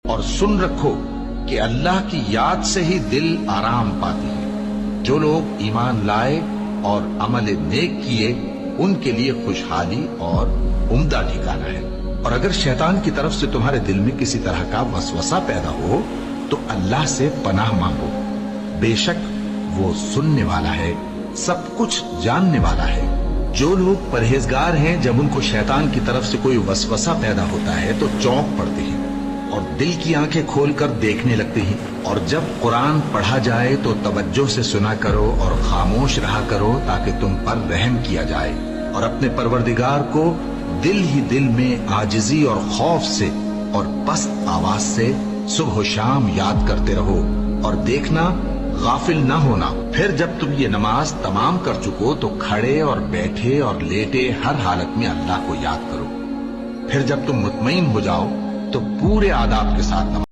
اور سن رکھو کہ اللہ کی یاد سے ہی دل آرام پاتی ہے۔ جو لوگ ایمان لائے اور عمل نیک کیے ان کے لیے خوشحالی اور عمدہ ٹھکانہ ہے۔ اور اگر شیطان کی طرف سے تمہارے دل میں کسی طرح کا وسوسہ پیدا ہو تو اللہ سے پناہ مانگو، بے شک وہ سننے والا ہے، سب کچھ جاننے والا ہے۔ جو لوگ پرہیزگار ہیں جب ان کو شیطان کی طرف سے کوئی وسوسہ پیدا ہوتا ہے تو چونک پڑتے ہیں اور دل کی آنکھیں کھول کر دیکھنے لگتے ہیں، اور جب قرآن پڑھا جائے تو توجہ سے سنا کرو اور خاموش رہا کرو تاکہ تم پر رحم کیا جائے، اور اپنے پروردگار کو دل ہی دل میں عاجزی اور خوف سے اور پست آواز سے صبح و شام یاد کرتے رہو، اور دیکھنا غافل نہ ہونا۔ پھر جب تم یہ نماز تمام کر چکو تو کھڑے اور بیٹھے اور لیٹے ہر حالت میں اللہ کو یاد کرو۔ پھر جب تم مطمئن ہو جاؤ تو پورے آداب کے ساتھ نماز